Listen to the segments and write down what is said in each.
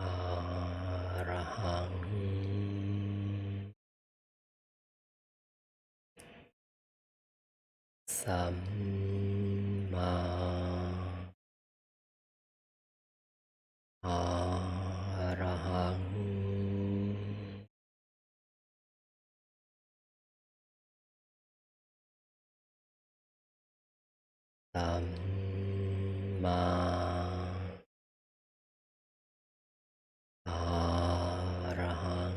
อะระหังสัมมาอะระหังสัมมาอะระหัง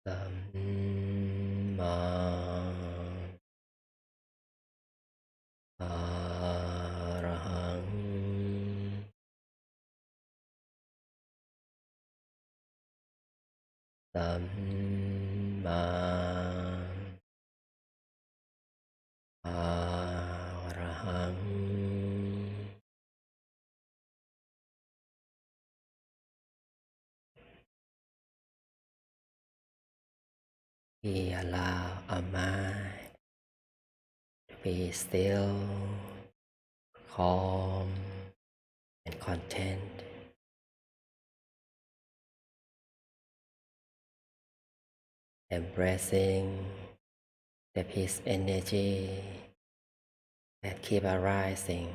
สัมมาอะระหังสัมมาอะระหังWe allow our mind to be still, calm, and content, embracing the peace energy that keep arising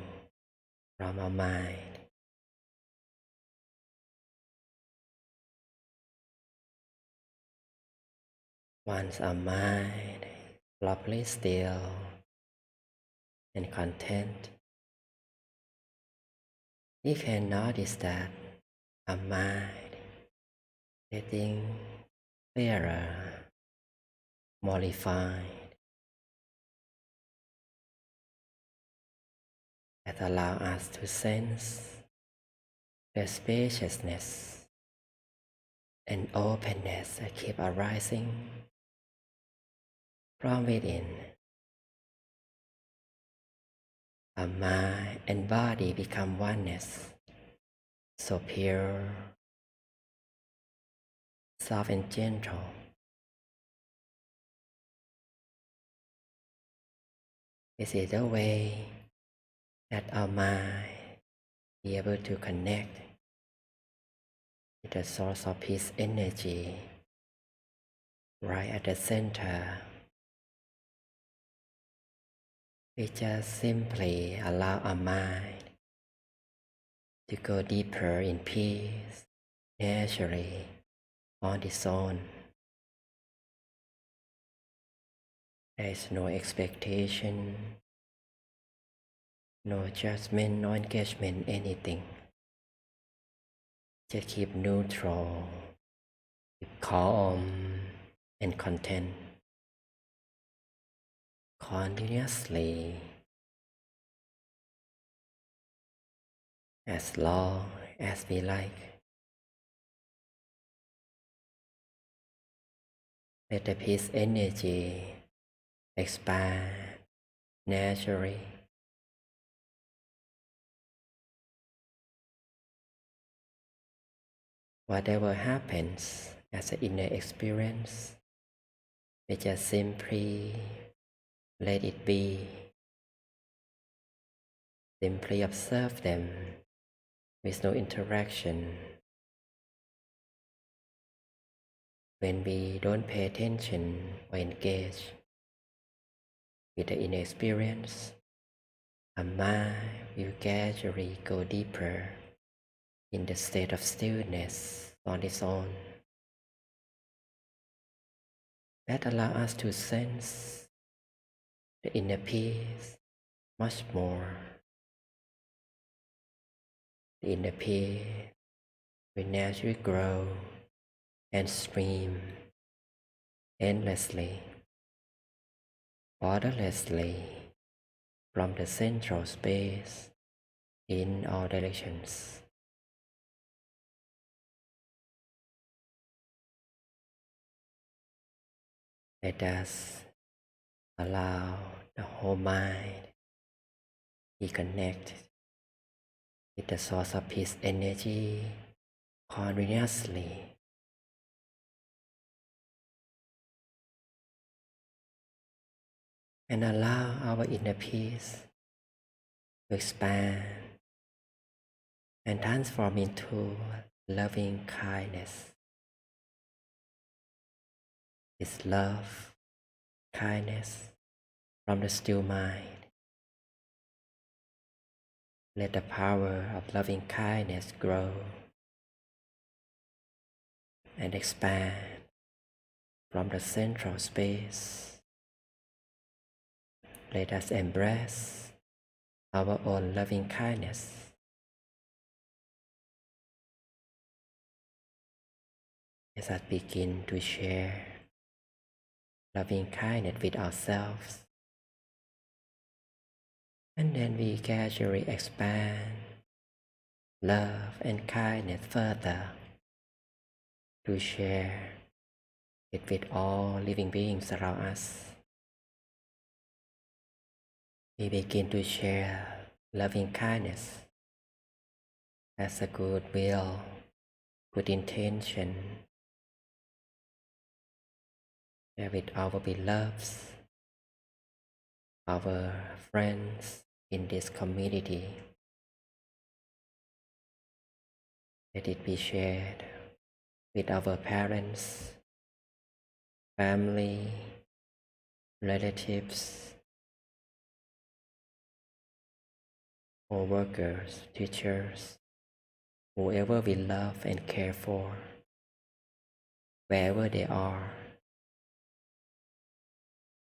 from our mind. Once our mind is properly still and content, we can notice that our mind getting clearer, more refined, that allow us to sense the spaciousness and openness that keep arising from within. Our mind and body become oneness, so pure, soft and gentle. This is the way that our mind be able to connect with the source of peace energy right at the center. We just simply allow our mind to go deeper in peace naturally on its own. There is no expectation, no judgment, no engagement, anything. Just keep neutral, keep calm and content continuously as long as we like. Let the peace energy expand naturally. Whatever happens as an inner experience, we just simply let it be. Simply observe them with no interaction. When we don't pay attention or engage with the inner experience, our mind will gradually go deeper in the state of stillness on its own. That allows us to sense the inner peace much more. The inner peace will naturally grow and stream endlessly, borderlessly from the central space in all directions. Let us allow the whole mind be connected with the source of peace energy continuously. And allow our inner peace to expand and transform into loving kindness. It's love, kindness from the still mind. Let the power of loving kindness grow and expand from the central space. Let us embrace our own loving kindness. Let us begin to share loving kindness with ourselves. And then we gradually expand love and kindness further to share it with all living beings around us. We begin to share loving kindness as a goodwill, good intention, share with our beloveds, our friends in this community. Let it be shared with our parents, family, relatives, co-workers, teachers, whoever we love and care for, wherever they are.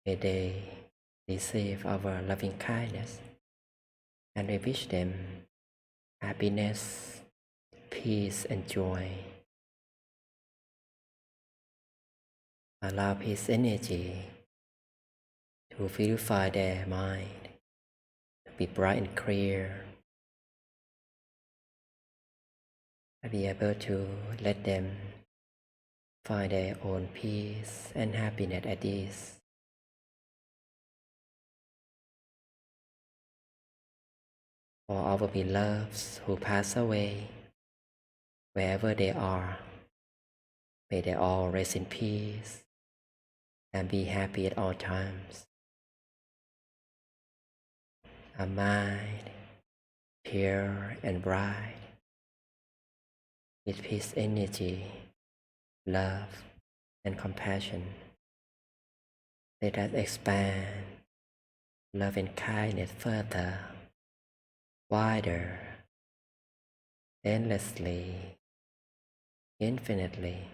May they receive our loving kindness, and we wish them happiness, peace, and joy. Allow peace energy to purify their mind, to be bright and clear, and be able to let them find their own peace and happiness at ease. For our beloveds who pass away, wherever they are, may they all rest in peace and be happy at all times. A mind pure and bright, with peace energy, love, and compassion. Let us expand love and kindness further, wider, endlessly, infinitely,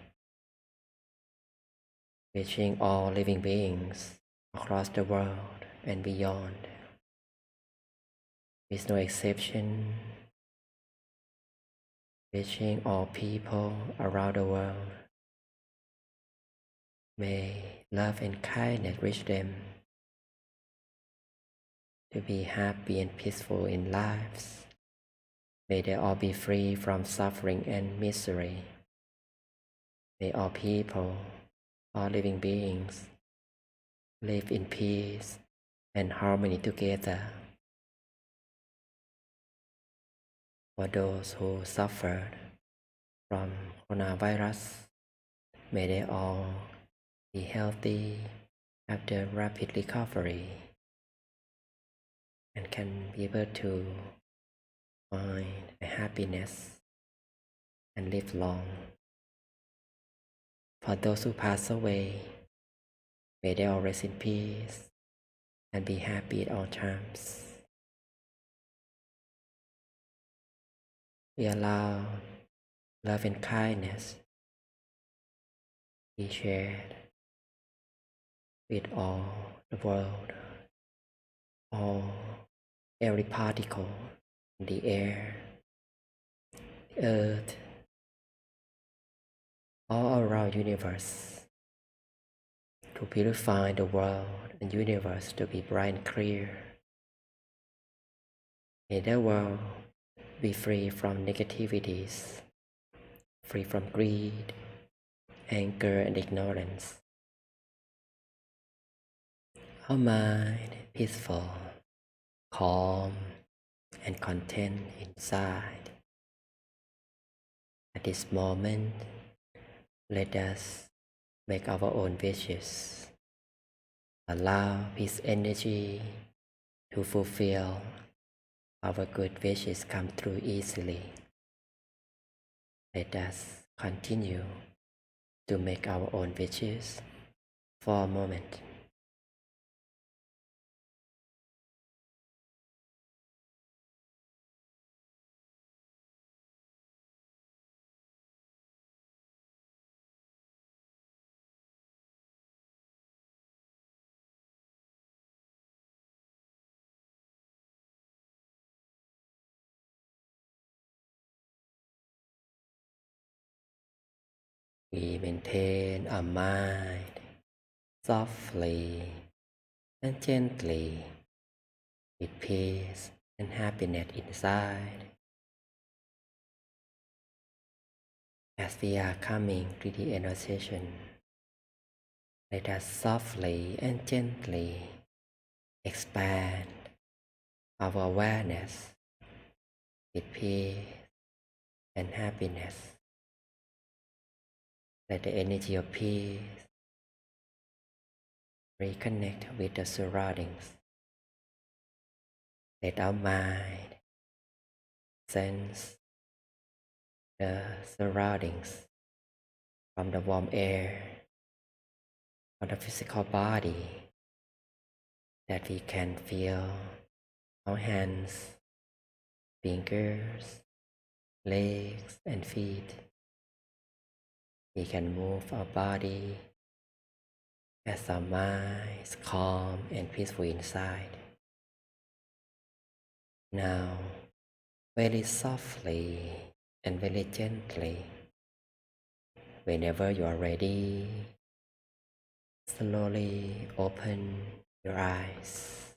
reaching all living beings across the world and beyond, with no exception, reaching all people around the world. May love and kindness reach them to be happy and peaceful in lives. May they all be free from suffering and misery. May all people all living beings live in peace and harmony together. For those who suffered from coronavirus, may they all be healthy after rapid recovery and can be able to find happiness and live long. For those who pass away, may they all rest in peace and be happy at all times. We allow love and kindness be shared with all the world, every particle in the air, the earth, all around universe, to purify the world and universe to be bright and clear. May the world be free from negativities, free from greed, anger, and ignorance. Our mind peaceful, calm, and content inside. At this moment, let us make our own wishes. Allow peace energy to fulfill our good wishes come through easily. Let us continue to make our own wishes for a moment. We maintain our mind softly and gently with peace and happiness inside. As we are coming to the end of session, let us softly and gently expand our awareness with peace and happiness. Let the energy of peace reconnect with the surroundings. Let our mind sense the surroundings from the warm air, from the physical body, that we can feel our hands, fingers, legs, and feet. We can move our body as our mind is calm and peaceful inside. Now, very softly and very gently, whenever you are ready, slowly open your eyes.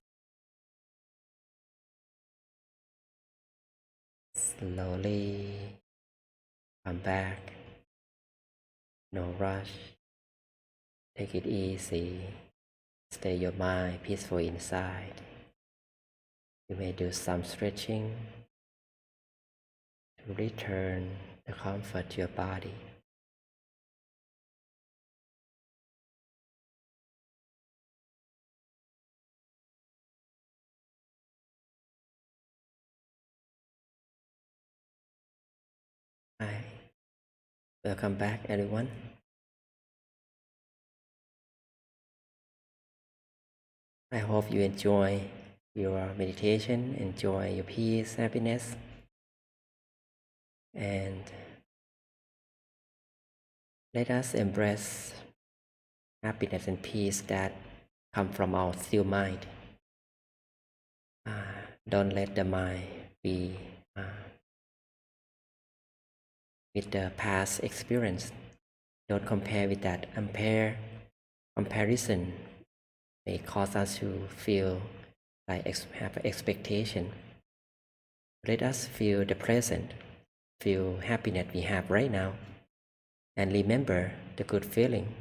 Slowly come back. No rush. Take it easy. Stay your mind peaceful inside. You may do some stretching to return the comfort to your body. Hi. Welcome back, everyone. I hope you enjoy your meditation, enjoy your peace, happiness, and let us embrace happiness and peace that come from our still mind. Don't let the mind be with the past experience. Don't compare with that. Comparison may cause us to feel like have an expectation. Let us feel the present, feel happiness we have right now, and remember the good feeling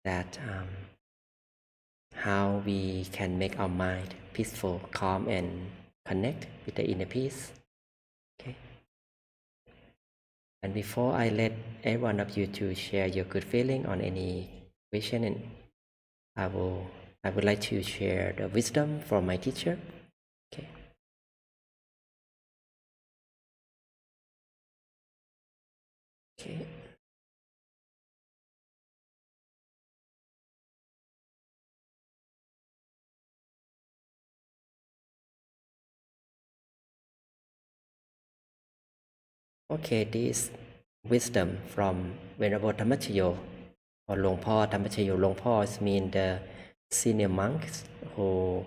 that how we can make our mind peaceful, calm, and connect with the inner peace. Okay. And before I let every one of you to share your good feeling on any question, and I would like to share the wisdom from my teacher. Okay. Okay. Okay, this wisdom from Venerable Dhammachayo or Longpo Dhammachayo. Longpo means the senior monks who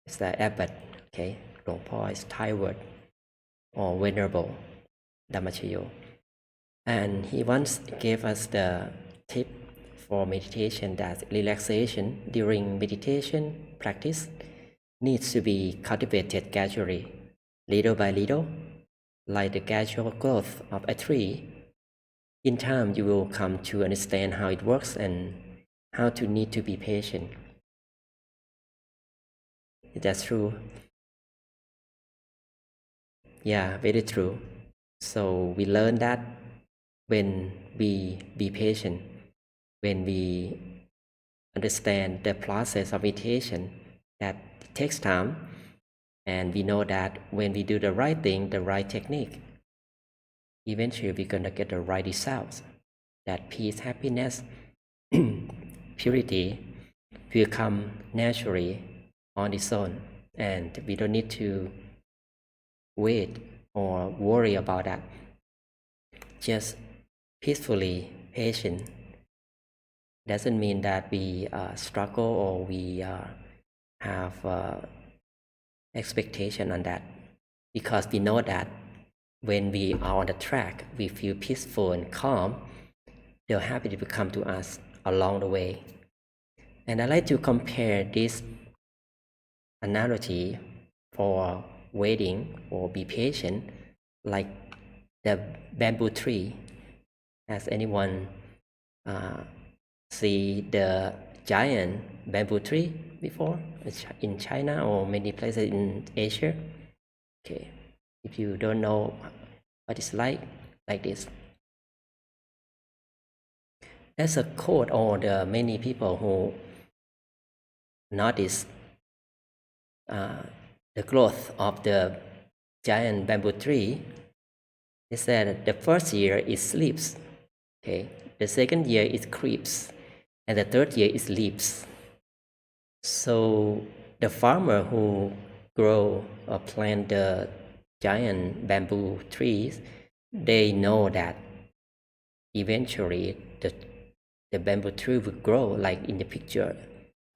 is the abbot. Okay, Longpo is Thai word, or Venerable Dhammachayo. And he once gave us the tip for meditation that relaxation during meditation practice needs to be cultivated gradually, little by little, like the gradual growth of a tree. In time, you will come to understand how it works and how to need to be patient. That's true. Yeah, very true. So we learn that when we be patient, when we understand the process of meditation, that takes time, and we know that when we do the right thing, the right technique, eventually we're gonna get the right results. That peace, happiness, purity will come naturally on its own, and we don't need to wait or worry about that. Just peacefully patient doesn't mean that we struggle or we have expectation on that, because we know that when we are on the track, we feel peaceful and calm, the happiness will come to us along the way. And I like to compare this analogy for waiting or be patient like the bamboo tree. Has anyone see the giant bamboo tree before in China or many places in Asia? Okay, if you don't know what it's like this. There's a quote, or the many people who notice the growth of the giant bamboo tree. They said the first year it sleeps, okay, the second year it creeps, and the third year it leaps. So the farmer who grow or plant the giant bamboo trees, they know that eventually the bamboo tree will grow, like in the picture,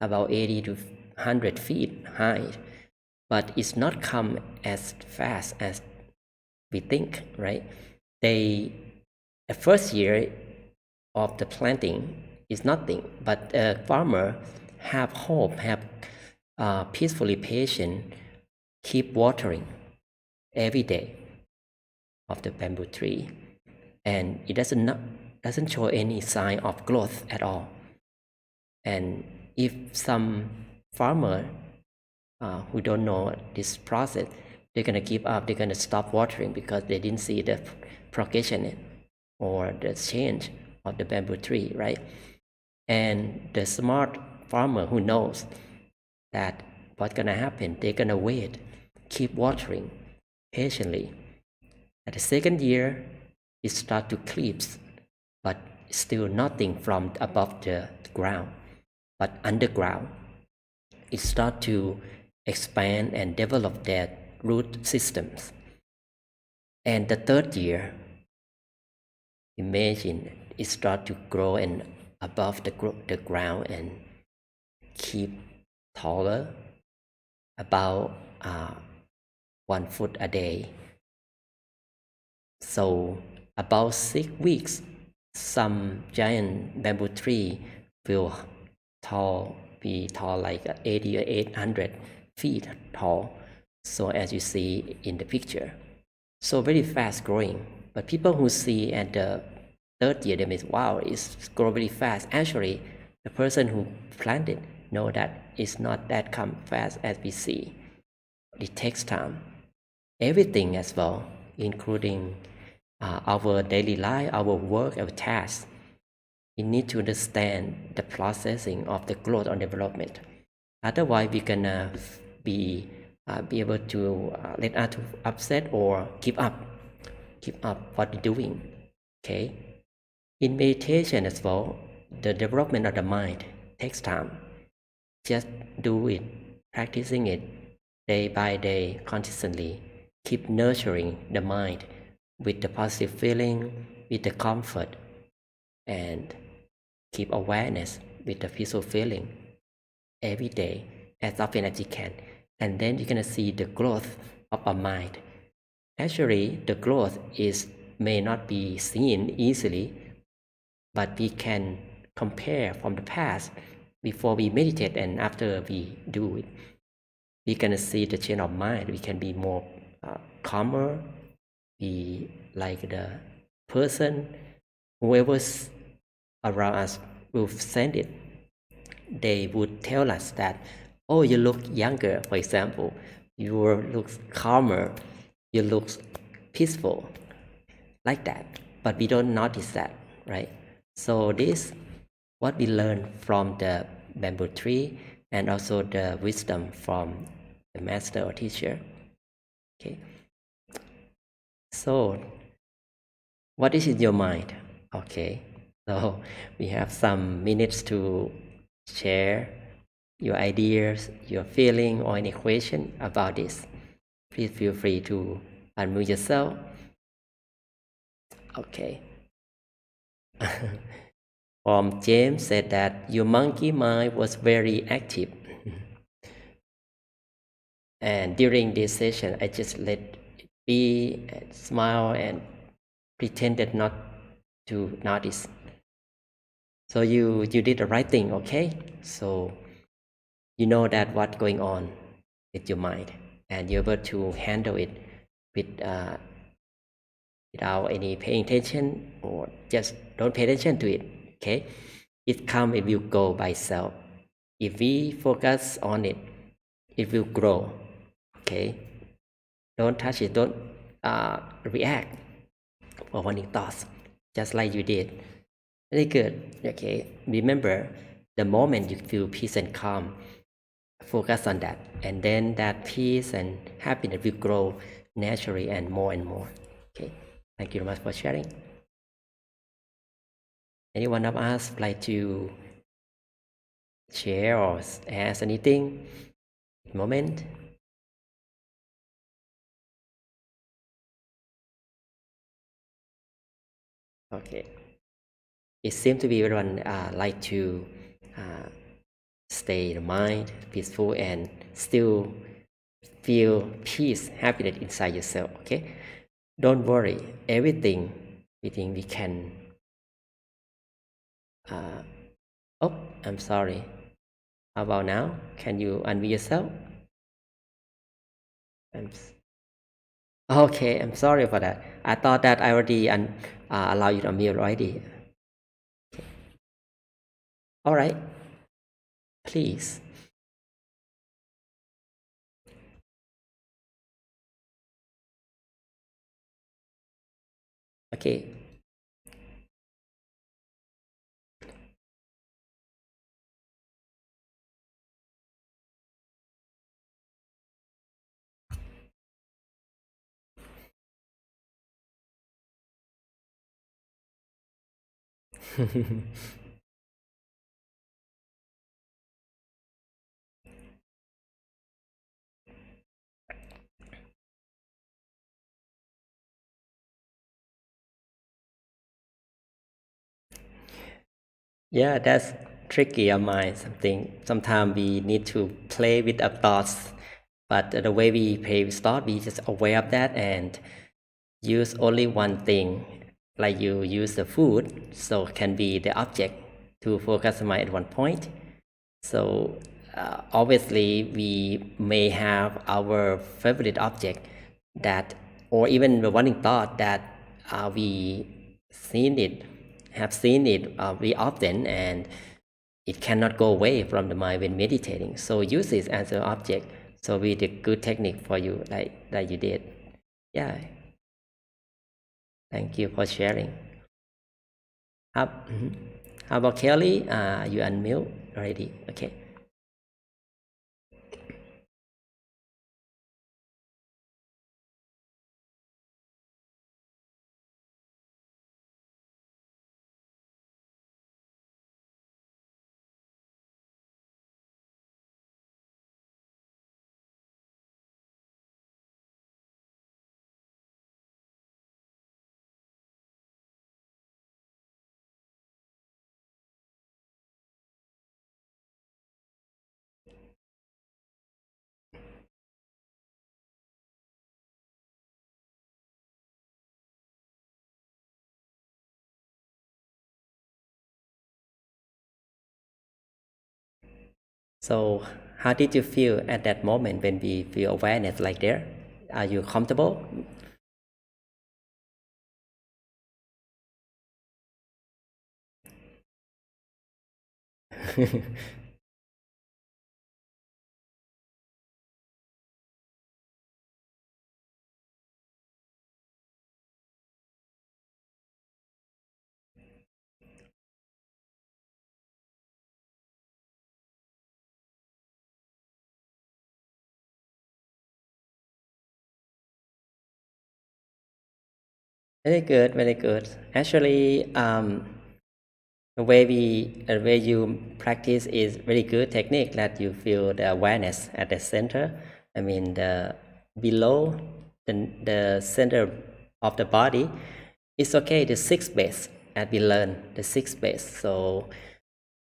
about 80 to 100 feet high, but it's not come as fast as we think, right? The first year of the planting is nothing, but a farmer have hope, have peacefully patient, keep watering every day of the bamboo tree, and it doesn't show any sign of growth at all. And if some farmer who don't know this process, they're gonna give up, they're gonna stop watering because they didn't see the progression or the change of the bamboo tree, right? And the smart farmer who knows that what's gonna happen, they're gonna wait, keep watering patiently. At the second year, it starts to collapse, but still nothing from above the ground, but underground. It starts to expand and develop their root systems. And the third year, imagine it starts to grow and above the ground and keep taller, about 1 foot a day. So about 6 weeks, some giant bamboo tree will be tall like 80 or 800 feet tall. So as you see in the picture, so very fast growing. But people who see at the third year, they may say, wow, it's growing very fast. Actually, The person who planted know that it's not that come fast as we see. It takes time. Everything as well, including our daily life, our work, our tasks. We need to understand the processing of the growth or development. Otherwise, we're gonna be able to let us to upset or give up what we're doing. Okay. In meditation as well, the development of the mind takes time. Just do it, practicing it day by day, consistently. Keep nurturing the mind with the positive feeling, with the comfort, and keep awareness with the peaceful feeling every day, as often as you can. And then you're gonna see the growth of our mind. Actually, the growth may not be seen easily, but we can compare from the past before we meditate and after we do it. We can see the change of mind. We can be more calmer, be like the person, whoever's around us will send it. They would tell us that, oh, you look younger, for example. You look calmer. You look peaceful, like that. But we don't notice that, right? So this, what we learn from the bamboo tree and also the wisdom from the master or teacher. Okay. So, what is in your mind? Okay. So we have some minutes to share your ideas, your feeling, or any question about this. Please feel free to unmute yourself. Okay. James said that your monkey mind was very active. And during this session, I just let it be and smile and pretended not to notice. So you did the right thing, okay? So you know that what's going on with your mind, and you're able to handle it with without any paying attention, or just don't pay attention to it. Okay, it come, it will go by itself. If we focus on it, it will grow. Okay, don't touch it, don't react for wanting thoughts, just like you did. Very good. Okay, remember, the moment you feel peace and calm, focus on that, and then that peace and happiness will grow naturally and more. Okay, thank you very much for sharing. Anyone of us like to share or ask anything? Moment. Okay. It seems to be everyone like to stay the mind peaceful and still feel peace, happiness inside yourself. Okay. Don't worry. Everything we think we can. Oh, I'm sorry. How about now? Can you unmute yourself? Okay, I'm sorry for that. I thought that I already allow you to unmute already. Okay. All right. Please. Okay. Yeah, that's tricky of mine. Sometimes we need to play with our thoughts, but the way we play with thoughts, we just aware of that and use only one thing. Like you use the food, so can be the object to focus on mind at one point. So obviously we may have our favorite object that, or even the one thought that we have seen it very often, and it cannot go away from the mind when meditating. So use it as an object. So we did good technique for you, like you did. Yeah. Thank you for sharing. How about Kelly? You unmute already. Okay. So how did you feel at that moment when we feel awareness like there? Are you comfortable? Very good, very good. Actually, the way you practice is very good technique that you feel the awareness at the center. I mean, the below the center of the body. It's okay. The sixth base, as we learn, the sixth base. So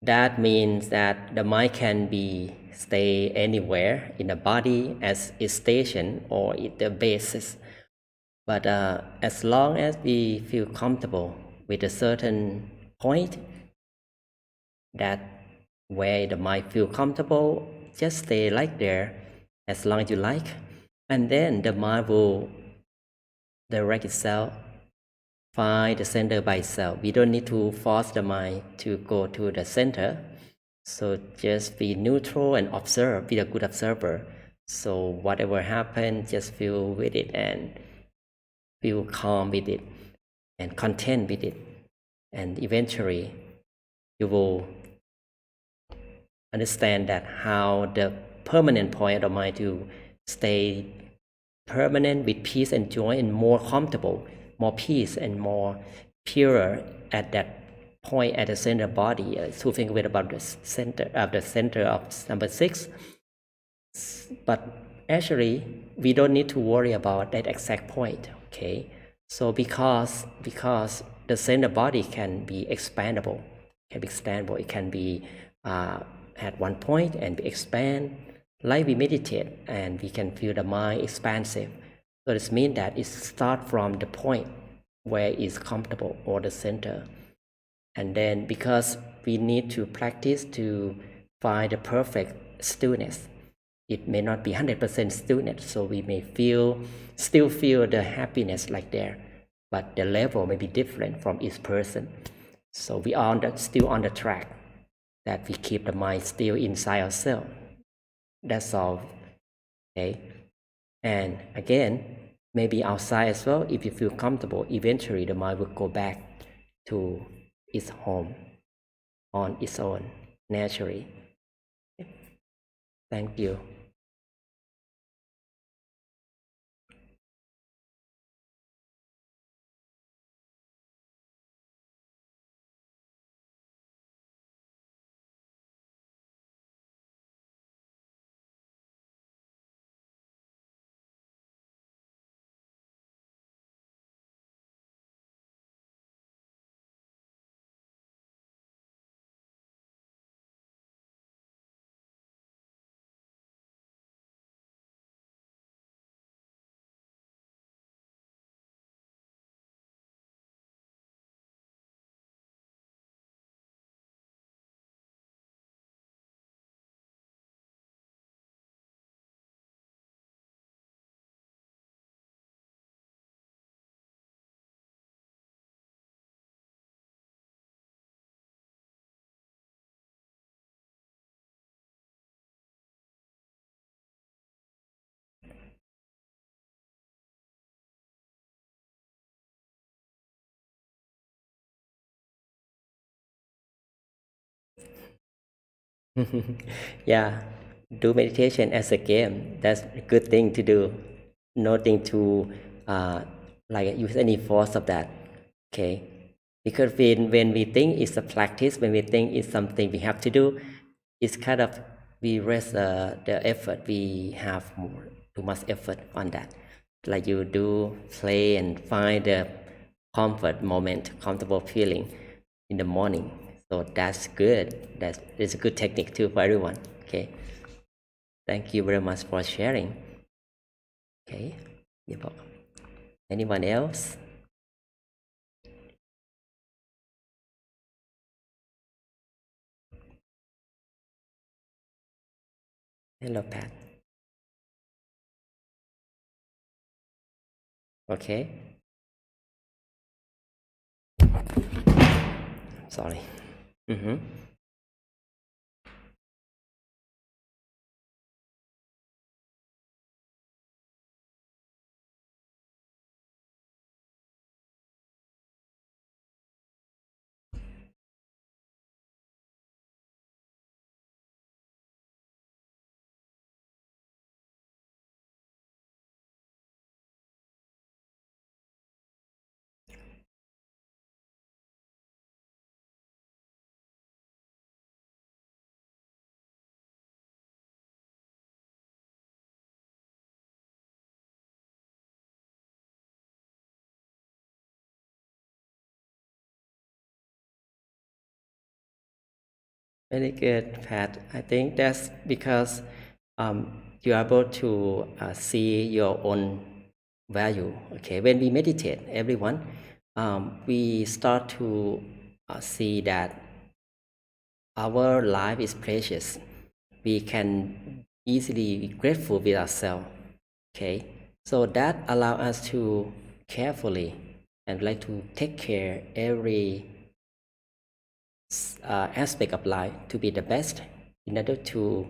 that means that the mind can be stay anywhere in the body as its station or the basis. But as long as we feel comfortable with a certain point, that where the mind feel comfortable, just stay like there as long as you like, and then the mind will direct itself, find the center by itself. We don't need to force the mind to go to the center. So just be neutral and observe, be a good observer. So whatever happens, just feel with it and feel calm with it and content with it. And eventually you will understand that how the permanent point of mind to stay permanent with peace and joy and more comfortable, more peace and more purer at that point at the center of body. So think about the center of number 6. But actually, we don't need to worry about that exact point. Okay, so because the center body can be expandable, it can be at one point and be expand. Like we meditate and we can feel the mind expansive. So this means that it starts from the point where it's comfortable or the center. And then because we need to practice to find the perfect stillness, it may not be 100% stillness, so we may still feel the happiness like there, but the level may be different from each person. So we are still on the track that we keep the mind still inside ourselves. That's all. Okay. And again, maybe outside as well, if you feel comfortable, eventually the mind will go back to its home on its own naturally. Thank you. Yeah, do meditation as a game. That's a good thing to do. Nothing to like use any force of that. Okay, because when we think it's a practice, when we think it's something we have to do, it's kind of we rest the effort. We have too much effort on that. Like you do play and find the comfort moment, comfortable feeling in the morning. So that's good. That is a good technique too for everyone. Okay. Thank you very much for sharing. Okay. You're welcome. Anyone else? Hello, Pat. Okay. Sorry. Mm-hmm. Very good, Pat. I think that's because you are able to see your own value. Okay, when we meditate, everyone, we start to see that our life is precious. We can easily be grateful with ourselves. Okay, so that allow us to carefully and like to take care every aspect of life to be the best in order to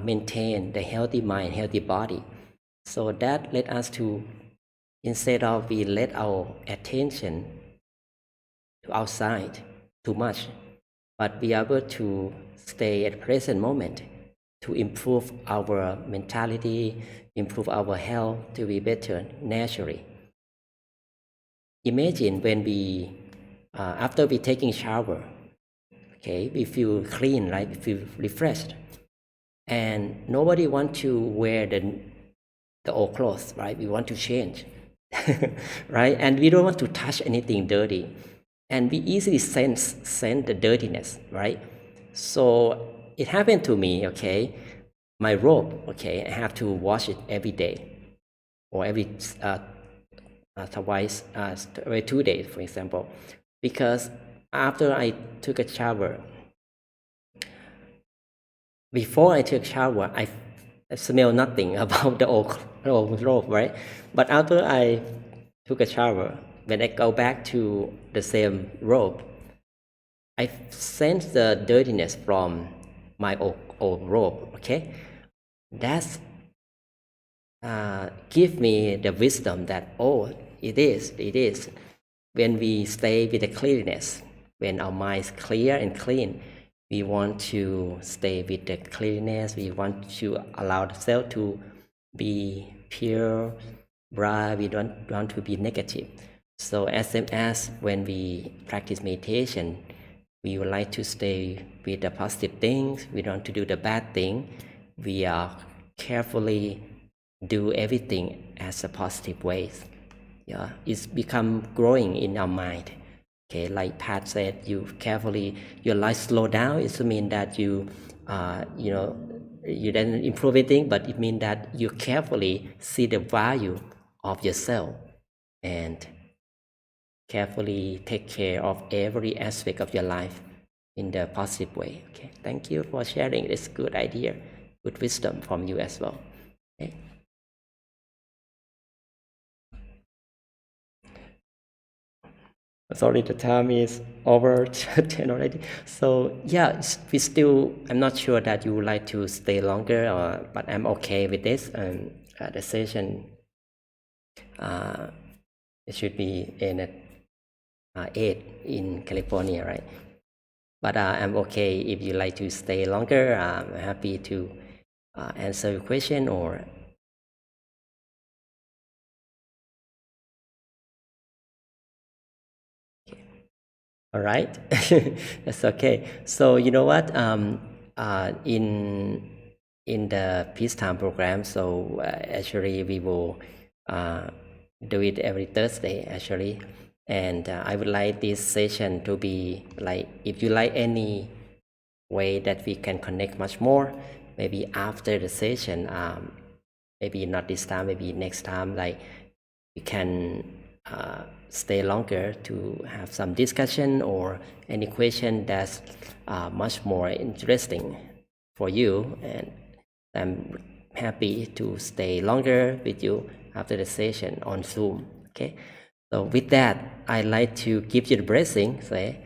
maintain the healthy mind, healthy body. So that led us to, instead of we let our attention to outside too much, but be able to stay at present moment to improve our mentality, improve our health to be better naturally. Imagine when we, after we taking shower, okay, we feel clean, right? We feel refreshed, and nobody want to wear the old clothes, right? We want to change, right? And we don't want to touch anything dirty, and we easily sense the dirtiness, right? So it happened to me, okay. My robe, okay, I have to wash it every day or twice, every 2 days, for example, because after I took a shower, before I took shower, I smell nothing about the old robe, right? But after I took a shower, when I go back to the same robe, I sense the dirtiness from my old robe. Okay, that's give me the wisdom that it is when we stay with the cleanliness, when our mind is clear and clean, we want to stay with the cleanliness, we want to allow ourselves to be pure, bright, we don't want to be negative. So as when we practice meditation, we would like to stay with the positive things, we don't want to do the bad thing, we are carefully do everything as a positive ways. Yeah, it's become growing in our mind. Okay, like Pat said, you carefully your life slow down. It mean that you didn't improve anything, but it means that you carefully see the value of yourself and carefully take care of every aspect of your life in the positive way. Okay, thank you for sharing this good idea, good wisdom from you as well. Okay. Sorry, the time is over 10 already. So yeah, we still, I'm not sure that you would like to stay longer, but I'm okay with this. The session, it should be in at 8 in California, right? But I'm okay if you like to stay longer. I'm happy to answer your question or all right. That's okay. So you know what? In the peacetime program, so actually we will uh, do it every Thursday actually, and I would like this session to be like, if you like any way that we can connect much more, maybe after the session, maybe not this time, maybe next time, like we can stay longer to have some discussion or any question that's much more interesting for you, and I'm happy to stay longer with you after the session on Zoom. Okay, so with that, I'd like to give you the blessing. Say,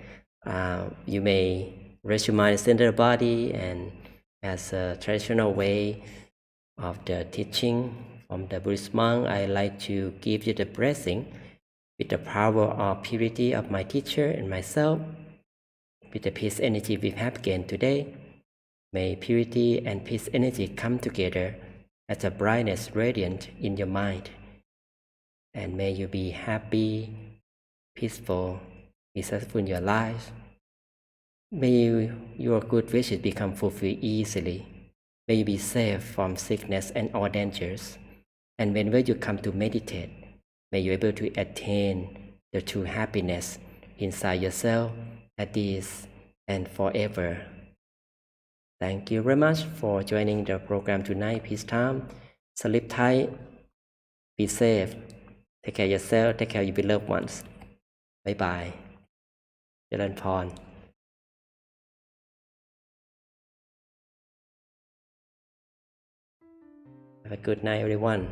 you may raise your mind, center the body, and as a traditional way of the teaching from the Buddhist monk, I like to give you the blessing with the power of purity of my teacher and myself, with the peace energy we have gained today. May purity and peace energy come together as a brightness radiant in your mind. And may you be happy, peaceful, be successful in your life. May your good wishes become fulfilled easily. May you be safe from sickness and all dangers. And whenever you come to meditate, may you be able to attain the true happiness inside yourself at this and forever. Thank you very much for joining the program tonight, Peace Time. Sleep tight, be safe, take care of yourself, take care of your beloved ones. Bye bye. เจริญพร Have a good night, everyone.